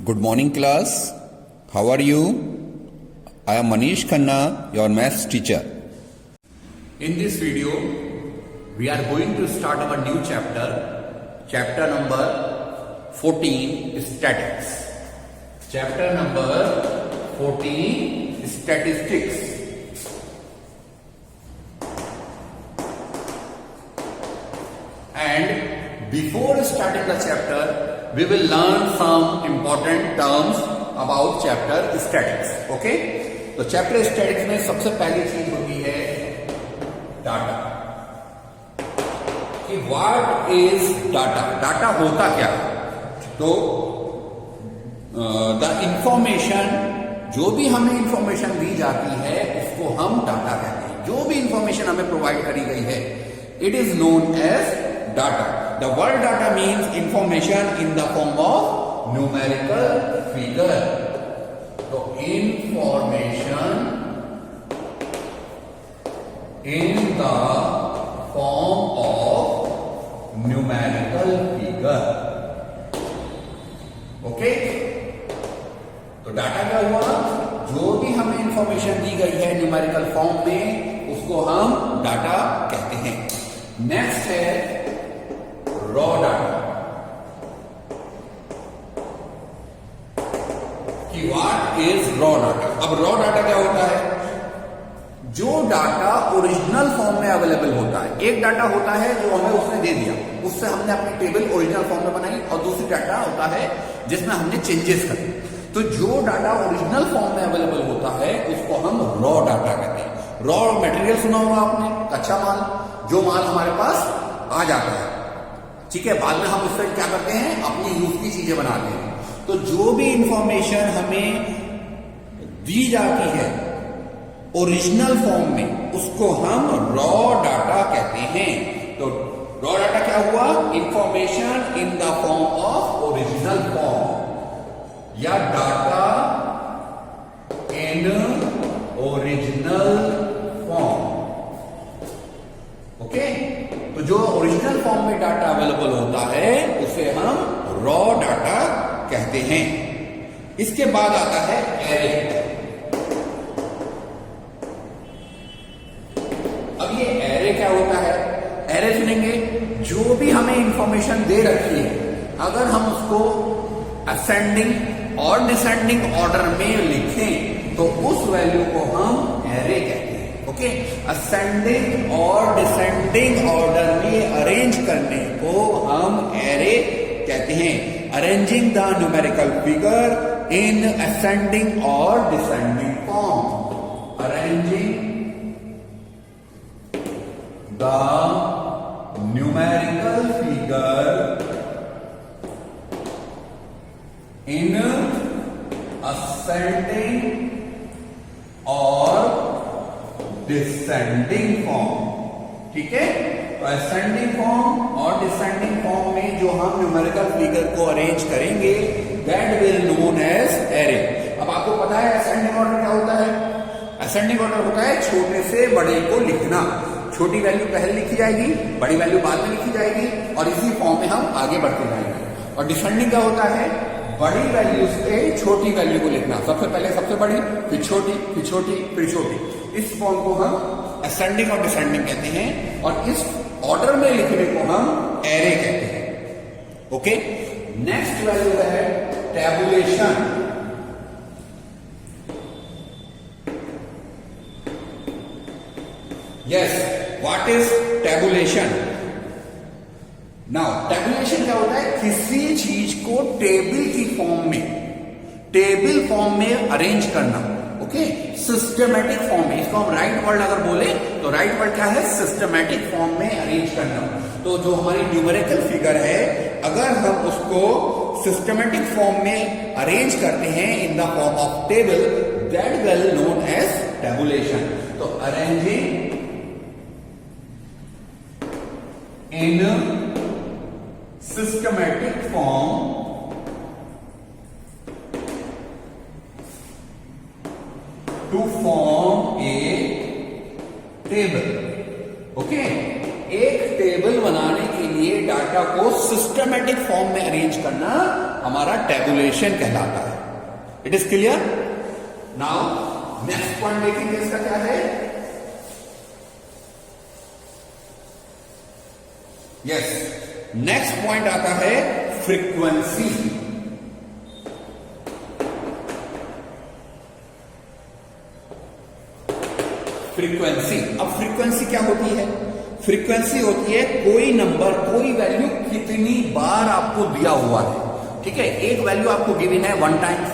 Good morning, class. How are you? I am Manish Khanna, your maths teacher. In this video, we are going to start our new chapter number 14, Statics. Chapter number 14, Statistics. And before starting the chapter, we will learn some important terms about chapter statics. Okay? तो chapter statics में सबसे पहली चीज होती है data. कि what is data. Data होता क्या है? तो द इंफॉर्मेशन, जो भी हमें इंफॉर्मेशन दी जाती है उसको हम डाटा कहते हैं. जो भी इंफॉर्मेशन हमें प्रोवाइड करी गई है, it is known as data. The word data means information in the form of numerical figure. So information in the form of numerical figure. Okay? तो डाटा क्या हुआ? जो भी हमें इंफॉर्मेशन दी गई है न्यूमेरिकल फॉर्म में, उसको हम डाटा कहते हैं. नेक्स्ट है रॉ डाटा. कि व्हाट इज रॉ डाटा. अब रॉ डाटा क्या होता है? जो डाटा ओरिजिनल फॉर्म में अवेलेबल होता है. एक डाटा होता है जो हमें उसने दे दिया, उससे हमने अपनी टेबल ओरिजिनल फॉर्म में बनाई, और दूसरी डाटा होता है जिसमें हमने चेंजेस करे. तो जो डाटा ओरिजिनल फॉर्म में अवेलेबल होता है उसको हम रॉ डाटा कहते हैं. रॉ मटेरियल सुना होगा आपने, कच्चा माल, जो माल हमारे पास आ जाता है. ठीक है, बाद में हम उससे क्या करते हैं, अपनी यूज की चीजें बनाते हैं. तो जो भी इंफॉर्मेशन हमें दी जाती है ओरिजिनल फॉर्म में, उसको हम रॉ डाटा कहते हैं. तो रॉ डाटा क्या हुआ? Information in the form of original form, या data in original form. Okay? तो जो ओरिजिनल फॉर्म में डाटा अवेलेबल होता है उसे हम रॉ डाटा कहते हैं. इसके बाद आता है एरे. अब ये एरे क्या होता है? एरे सुनेंगे, जो भी हमें इंफॉर्मेशन दे रखी है, अगर हम उसको असेंडिंग और डिसेंडिंग ऑर्डर में लिखें तो उस वैल्यू को हम एरे कहते हैं. ओके? असेंडिंग और डिसेंडिंग ऑर्डर में अरेंज करने को हम एरे कहते हैं. Arranging the numerical figure in ascending और descending form. Arranging the numerical figure in ascending और डिसेंडिंग फॉर्म. ठीक है? तो असेंडिंग फॉर्म और डिसेंडिंग फॉर्म में जो हम न्यूमेरिकल फिगर को अरेंज करेंगे, that will known as array. अब आपको पता है असेंडिंग ऑर्डर क्या होता है? असेंडिंग ऑर्डर होता है छोटे से बड़े को लिखना. छोटी वैल्यू पहले लिखी जाएगी, बड़ी वैल्यू बाद में लिखी जाएगी, और इसी फॉर्म में हम आगे बढ़ते जाएंगे. और डिसेंडिंग क्या होता है? बड़ी वैल्यू से छोटी वैल्यू को लिखना. सबसे पहले सबसे बड़ी, फिर छोटी, फिर छोटी, फिर छोटी. इस फॉर्म को हम असेंडिंग और डिसेंडिंग कहते हैं, और इस ऑर्डर में लिखने को हम एरे कहते हैं. ओके? नेक्स्ट वैल्यू है tabulation. Yes, what is tabulation? Now tabulation क्या होता है? किसी चीज को टेबल की फॉर्म में, टेबल फॉर्म में अरेंज करना. ओके? सिस्टमैटिक फॉर्म में. इसको हम राइट वर्ड अगर बोले तो राइट वर्ड क्या है? सिस्टमैटिक फॉर्म में अरेंज करना. तो जो हमारी न्यूमेरिकल फिगर है, अगर हम उसको सिस्टमैटिक फॉर्म में अरेंज करते हैं in the form of table, that will known as tabulation. तो arranging in systematic form to form a table. Okay? एक टेबल बनाने के लिए डाटा को सिस्टमैटिक फॉर्म में अरेंज करना हमारा टेबुलेशन कहलाता है। It is clear? Now next point देखेंगे इसका क्या है। यस, नेक्स्ट पॉइंट आता है फ्रीक्वेंसी। फ्रीक्वेंसी, अब फ्रीक्वेंसी क्या होती है? फ्रीक्वेंसी होती है कोई नंबर, कोई वैल्यू कितनी बार आपको दिया हुआ है। ठीक है, एक वैल्यू आपको गिवन है 1 टाइम्स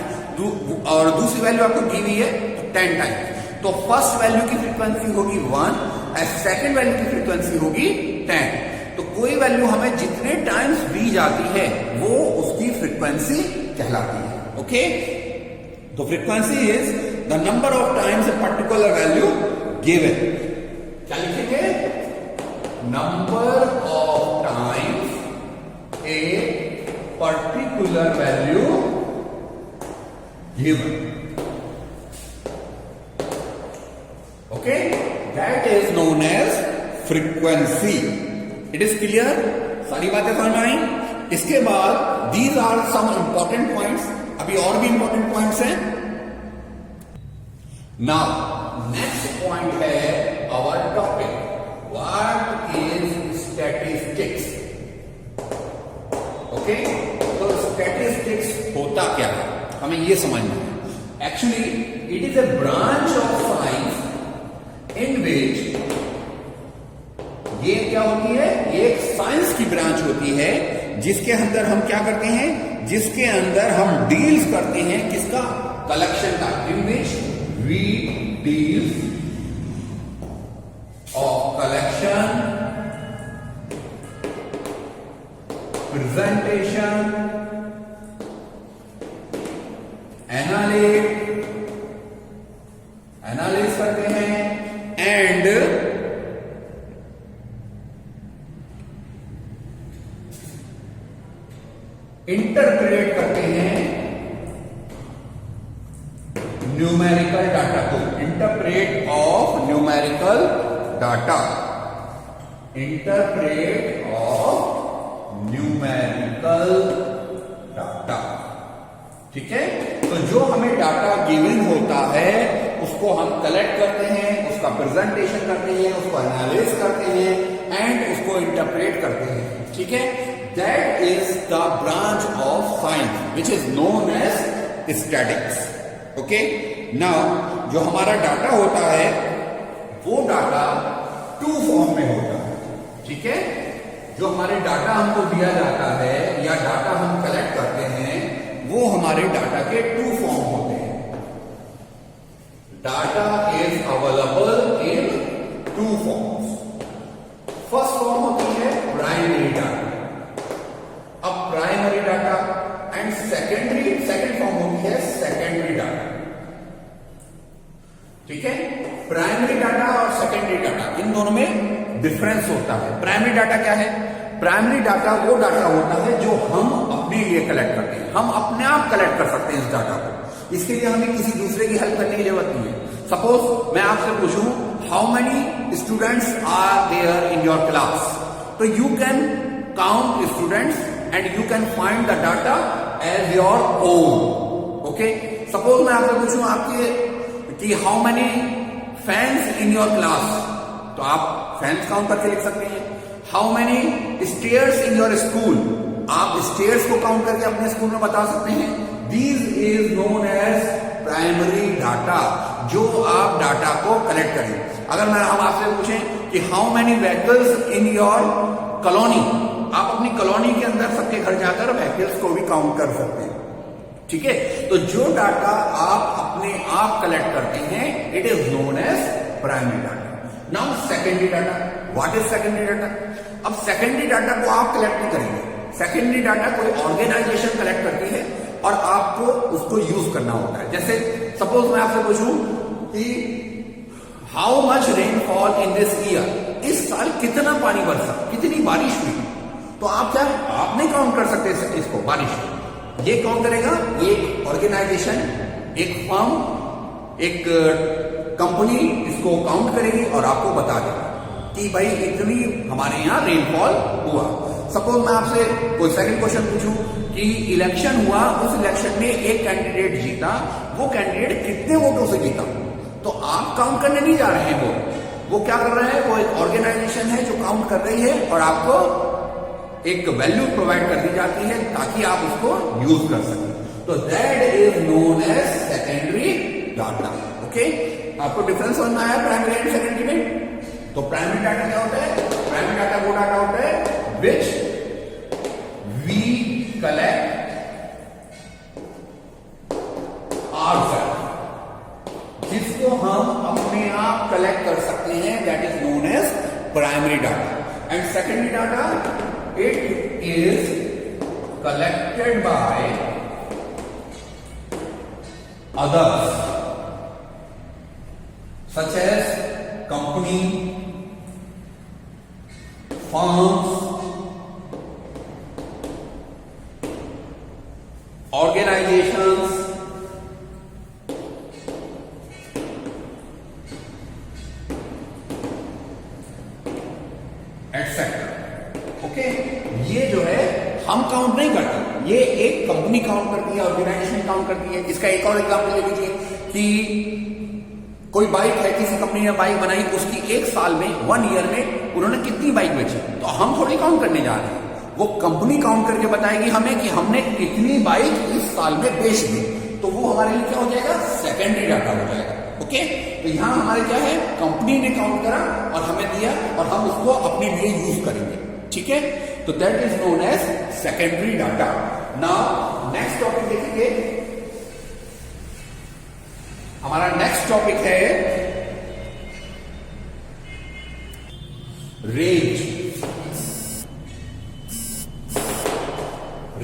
और दूसरी वैल्यू आपको दी हुई है 10 टाइम्स। तो फर्स्ट वैल्यू की फ्रीक्वेंसी होगी 1 और सेकंड वैल्यू की फ्रीक्वेंसी होगी 10। तो कोई वैल्यू हमें जितने टाइम्स दी जाती है वो उसकी फ्रीक्वेंसी कहलाती है। ओके, तो frequency is the number of times a particular value given. क्या लिखेंगे? Number of times a particular value given. Okay, that is known as frequency. It is clear? सारी बातें समझ में आई? इसके बाद these are some important points. अभी और भी इंपॉर्टेंट पॉइंट्स हैं। नाउ नेक्स्ट पॉइंट है our topic, what is statistics. Okay, तो स्टैटिस्टिक्स होता क्या है हमें ये समझना है। Actually it is a branch of science in which, ये क्या होती है? एक साइंस की ब्रांच होती है जिसके अंदर हम क्या करते हैं? जिसके अंदर हम डील्स करते हैं किसका? कलेक्शन का। In which we deal of collection, presentation, analysis करते हैं एंड इंटरप्रेट करते हैं न्यूमेरिकल डाटा को। Interpret of numerical data, interpret of numerical data. ठीक है, तो जो हमें डाटा गिवन होता है उसको हम कलेक्ट करते हैं, उसका प्रेजेंटेशन करते हैं, उसको एनालिसिस करते हैं एंड उसको इंटरप्रेट करते हैं। ठीक है, that is the branch of science which is known as statics. Okay, now जो हमारा डाटा होता है वो डाटा 2 फॉर्म में होता है। ठीक है, जो हमारे डाटा हमको दिया जाता है या डाटा हम कलेक्ट करते हैं वो हमारे डाटा के 2 फॉर्म होते हैं। Data is available in 2 forms. First form होती है प्राइमरी डाटा। अब primary data and second form होती है सेकेंडरी डाटा। ठीक है, प्राइमरी डाटा और सेकेंडरी डाटा इन दोनों में डिफरेंस होता है। प्राइमरी डाटा क्या है? प्राइमरी डाटा वो डाटा होता है जो हम अपने लिए कलेक्ट करते हैं। हम अपने आप कलेक्ट कर सकते हैं इस डाटा को। इसके लिए हमें किसी दूसरे की हेल्प करने की जरूरत नहीं है। सपोज मैं आपसे पूछूं how many students are there in your class, तो you can count students and you can find the data as your own. Okay, suppose मैं आपसे पूछूं आपके कि how many fans in your class, तो आप फैंस काउंट करके लिख सकते हैं। How many stairs in your school, आप स्टेयर्स को काउंट करके अपने स्कूल में बता सकते हैं। These is known as primary data, जो आप डाटा को कलेक्ट करें। अगर हम आपसे पूछें कि how many vehicles in your colony, आप अपनी कॉलोनी के अंदर सबके घर जाकर व्हीकल्स को भी काउंट कर सकते हैं। ठीक है, तो जो डाटा आप अपने आप कलेक्ट करते हैं it is known as primary data. Now secondary data, what is secondary data? अब सेकेंडरी डाटा को आप कलेक्ट नहीं करेंगे। सेकेंडरी डाटा कोई ऑर्गेनाइजेशन कलेक्ट करती है और आपको उसको यूज करना होता है। जैसे सपोज मैं आपसे पूछूं कि how much rainfall in this year, इस साल कितना पानी बरसा, कितनी बारिश हुई, तो आप क्या आप नहीं काउंट कर सकते इसको बारिश। ये कौन करेगा? एक ऑर्गेनाइजेशन, एक फर्म, एक कंपनी इसको काउंट करेगी और आपको बता देगा कि भाई इतनी हमारे यहां रेनफॉल हुआ। सपोज मैं आपसे कोई सेकंड क्वेश्चन पूछूं कि इलेक्शन हुआ, उस इलेक्शन में एक कैंडिडेट जीता, वो कैंडिडेट कितने वोटों से जीता। तो आप काउंट करने नहीं जा रहे हैं, वो क्या कर रहे हैं, वो एक ऑर्गेनाइजेशन है जो काउंट कर रही है और आपको एक वैल्यू प्रोवाइड कर दी जाती है ताकि आप उसको यूज कर सकें। तो that is known as secondary data. Okay, आपको डिफरेंस समझ में आया प्राइमरी एंड सेकेंडरी में? तो प्राइमरी डाटा क्या होता है? प्राइमरी डाटा वो डाटा होता है विच वी कलेक्ट आवरसेल्फ, जिसको हम अपने आप कलेक्ट कर सकते हैं, that is known as primary data. And secondary data, it is collected by others such as company, firms, organizations, etc. ओके, ये जो है हम काउंट नहीं करते, ये एक कंपनी काउंट करती है, ऑर्गेनाइजेशन काउंट करती है। इसका एक और एग्जांपल ले लीजिए कि कोई बाइक है, किसी कंपनी ने बाइक बनाई, उसकी एक साल में, 1 ईयर में उन्होंने कितनी बाइक बेची, तो हम थोड़ी काउंट करने जा रहे हैं, वो कंपनी काउंट करके बताएगी हमें कि हमने कितनी बाइक इस साल में बेच दी। तो वो हमारे लिए क्या हो जाएगा? सेकेंडरी डाटा हो जाएगा। ओके, तो यहां हमारे क्या है, कंपनी ने काउंट करा और हमें दिया और हम उसको अपने लिए यूज करेंगे। ठीक है, तो that is known as secondary data. Now next topic देखेंगे, हमारा नेक्स्ट टॉपिक है रेंज।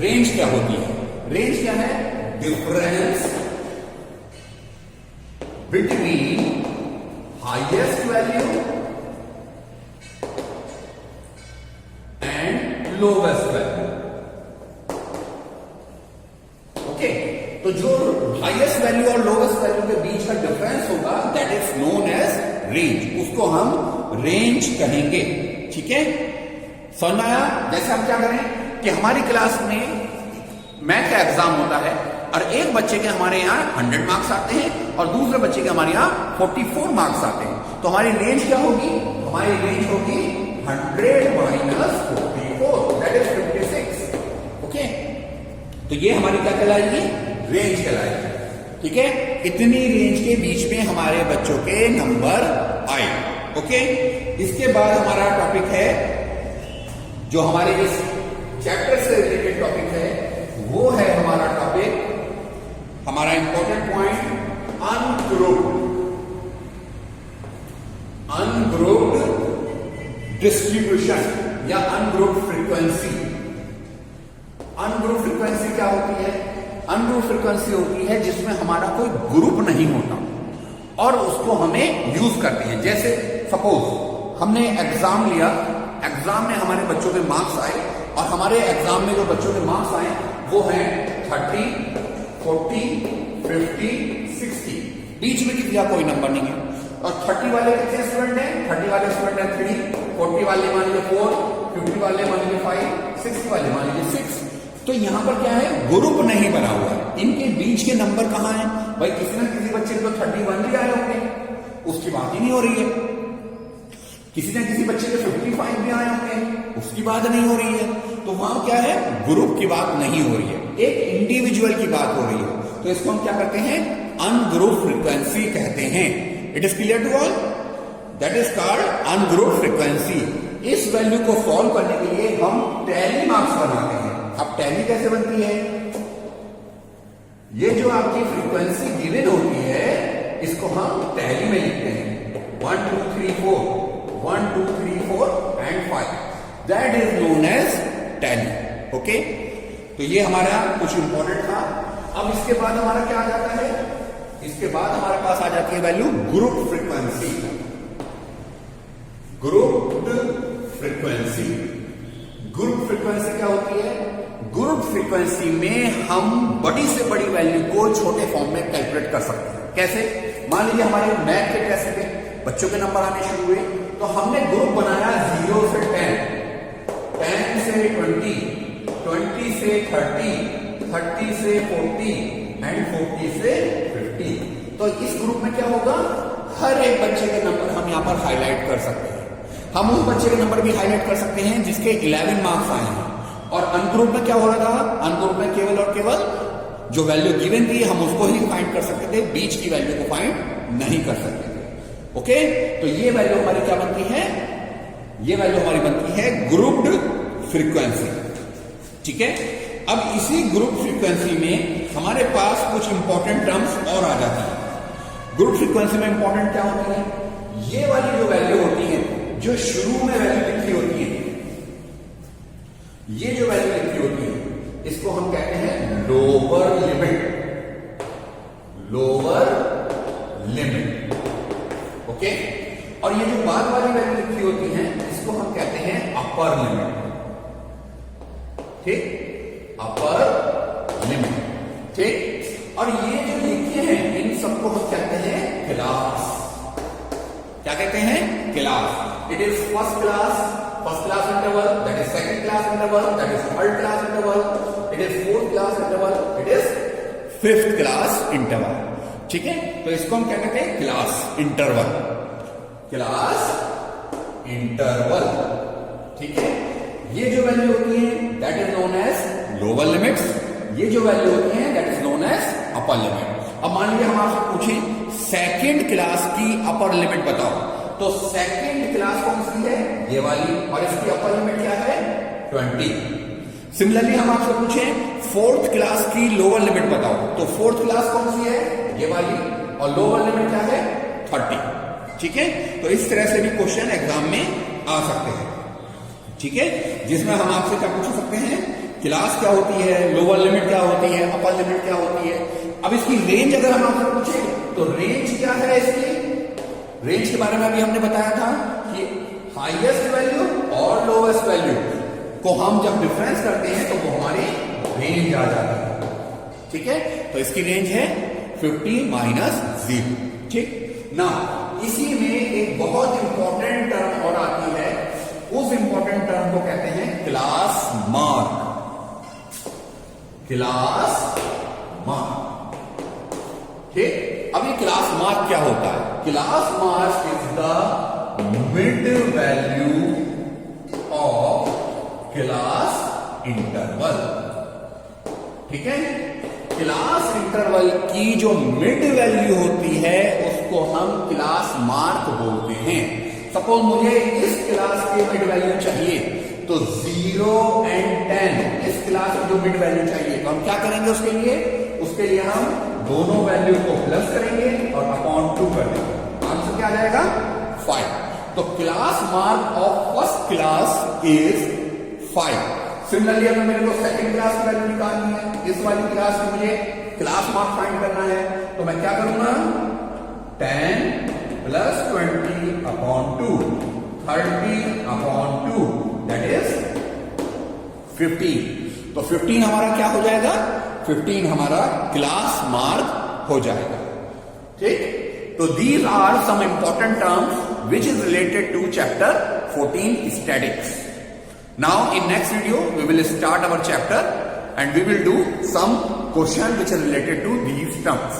रेंज क्या होती है? रेंज क्या है? Difference between highest value and lowest value. Okay, तो जो हाईएस्ट वैल्यू और लोवेस्ट वैल्यू के बीच का डिफरेंस होगा, that is known as range, उसको हम रेंज कहेंगे। ठीक है, समझ में आया? जैसे हम क्या करें कि हमारी क्लास में मैथ का एग्जाम होता है और एक बच्चे के हमारे यहाँ 100 मार्क्स आते हैं और दूसरे बच्चे के हमारे यहाँ 44 मार्क्स आते हैं। तो हमारी रेंज क्या होगी? हमारी रेंज होगी 100 माइनस 44, दैट इज 56। ओके, तो ये हमारी क्या कहलाएगी? रेंज कहलाएगी। ठीक है, इतनी रेंज के बीच में हमारे बच्चों के नंबर आए। ओके, इसके बाद हमारा टॉपिक है, जो हमारे इस चैप्टर से रिलेटेड टॉपिक है, वो है हमारा टॉपिक, हमारा इंपॉर्टेंट पॉइंट, अनग्रुप्ड डिस्ट्रीब्यूशन या अनग्रुप्ड फ्रीक्वेंसी। अनग्रुप्ड फ्रीक्वेंसी क्या होती है? अनग्रुप्ड फ्रीक्वेंसी होती है जिसमें हमारा कोई ग्रुप नहीं होता और उसको हमें यूज करते हैं। जैसे सपोज हमने एग्जाम लिया, एग्जाम में हमारे बच्चों के मार्क्स आए और हमारे एग्जाम में जो बच्चों के मार्क्स आए वो हैं 30, 40, 50, 60, बीच में किसी का कोई नंबर नहीं है। और 30 वाले कितने स्टूडेंट हैं? 30 वाले स्टूडेंट हैं 3, 40 वाले मान लीजिए 4, 50 वाले मान लीजिए 5, 60 वाले मान लीजिए 6। तो यहां पर क्या है? ग्रुप नहीं बना हुआ है। इनके बीच के नंबर कहां हैं? भाई किसी न किसी बच्चे को 31 भी आए होंगे, उसकी बात ही नहीं हो रही है। किसी न किसी बच्चे के 55 भी आए होंगे, उसकी बात नहीं हो रही है। तो वहां क्या है? ग्रुप की बात नहीं हो रही है, एक इंडिविजुअल की बात हो रही है। तो इसको हम क्या करते हैं? अनग्रुप्ड फ्रीक्वेंसी कहते हैं। It is clear to all? That is called ungrouped frequency. इस वैल्यू को सॉल्व करने के लिए हम टैली मार्क्स बनाते हैं। अब टैली कैसे बनती है? ये जो आपकी फ्रीक्वेंसी गिवन होती है, इसको हम टैली में लिखते हैं 1 2 3 4, 1 2 3 4 and 5, that is known as tally. Okay, तो ये हमारा कुछ इंपॉर्टेंट था। अब इसके बाद हमारा क्या आ जाता है? इसके बाद हमारे पास आ जाती है value group frequency. Group frequency, group frequency क्या होती है? ग्रुप फ्रीक्वेंसी में हम बड़ी से बड़ी वैल्यू को छोटे फॉर्म में कैलकुलेट कर सकते हैं। कैसे? मान लीजिए हमारे मैथ के टेस्ट में बच्चों के नंबर आने शुरू हुए, तो हमने ग्रुप बनाया 0 से 10, 10 से 20, 20 से 30, 30 से 40 एंड 40 से 50। तो इस ग्रुप में क्या होगा, हर एक बच्चे के नंबर हम यहाँ पर हाईलाइट कर सकते हैं। हम उस बच्चे के नंबर भी हाईलाइट कर सकते हैं जिसके 11 मार्क्स आए हैं। और अनग्रुप में क्या हो रहा था, अनग्रुप में केवल और केवल जो वैल्यू गिवन थी हम उसको ही फाइंड कर सकते थे, बीच की वैल्यू को फाइंड नहीं कर सकते थे। ओके, तो ये वैल्यू हमारी क्या बनती है, ये वैल्यू हमारी बनती है ग्रुप्ड फ्रीक्वेंसी। ठीक है, अब इसी ग्रुप फ्रीक्वेंसी में हमारे पास कुछ इंपॉर्टेंट टर्म्स और आ जाती है। ग्रुप फ्रीक्वेंसी में इंपॉर्टेंट क्या होती है, ये वाली जो वैल्यू होती है, जो शुरू में वैल्यू लिखी होती है, ये जो वैल्यू लिखी होती है इसको हम कहते हैं lower limit, lower limit. Okay, और ये जो बाद वाली वैल्यू लिखी होती है इसको हम कहते हैं अपर लिमिट। ठीक, अपर लिमिट। ठीक, और ये जो लिखे हैं इन सबको हम कहते हैं क्लास। क्या कहते हैं, class. It is first class interval, that is second class interval, that is third class interval, it is fourth class interval, it is fifth class interval. ठीक है, तो इसको हम क्या कहते हैं, क्लास इंटरवल, क्लास इंटरवल। ठीक है, ये जो वैल्यू होती है that is known as lower limits, ये जो वैल्यू होती है that is known as upper limit. अब मान लीजिए हम आपसे पूछें सेकंड क्लास की अपर लिमिट बताओ, तो सेकंड क्लास कौन सी है, ये वाली, और इसकी अपर लिमिट क्या है, 20। सिमिलरली हम आपसे पूछें फोर्थ क्लास की लोअर लिमिट बताओ, तो फोर्थ क्लास कौन सी है, ये वाली, और लोअर लिमिट क्या है, 30। ठीक है, तो इस तरह से भी क्वेश्चन एग्जाम में आ सकते हैं। ठीक है, जिसमें हम आपसे क्या पूछ सकते हैं, क्लास क्या होती है, लोअर लिमिट क्या होती है, अपर लिमिट क्या होती है। अब इसकी रेंज अगर हम आपसे पूछें तो रेंज क्या है, इसकी रेंज के बारे में अभी हमने बताया था कि हाईएस्ट वैल्यू और लोवेस्ट वैल्यू को हम जब डिफरेंस करते हैं तो वो हमारी रेंज आ जाती है। ठीक है, तो इसकी रेंज है 50 माइनस 0। ठीक ना, इसी में एक बहुत इंपॉर्टेंट टर्म और आती है, उस इंपॉर्टेंट टर्म को कहते हैं क्लास मार्क, क्लास मार्क। ठीक, अब ये क्लास मार्क क्या होता है, class mark is the mid value of class interval. ठीक है, क्लास इंटरवल की जो मिड वैल्यू होती है उसको हम क्लास मार्क बोलते हैं। सपोज मुझे इस क्लास की मिड वैल्यू चाहिए, तो 0 एंड 10 इस क्लास की जो मिड वैल्यू चाहिए, तो हम क्या करेंगे उसके लिए, उसके लिए हम दोनों वैल्यू को प्लस करेंगे और अपॉन 2 कर देंगे, आंसर क्या आ जाएगा, 5। तो class mark of first class is 5। Similarly अगर मेरे को सेकंड क्लास की वैल्यू निकालनी है, इस वाली क्लास में मुझे क्लास मार्क फाइंड करना है, तो मैं क्या करूंगा, 10 plus 20 upon 2, 30 upon 2, that is 15। तो 15 हमारा क्या हो जाएगा, 15 हमारा क्लास मार्क हो जाएगा। ठीक, तो these are some important terms which is related to chapter 14 statics. Now in next video we will start our chapter and we will do some question which are related to these terms.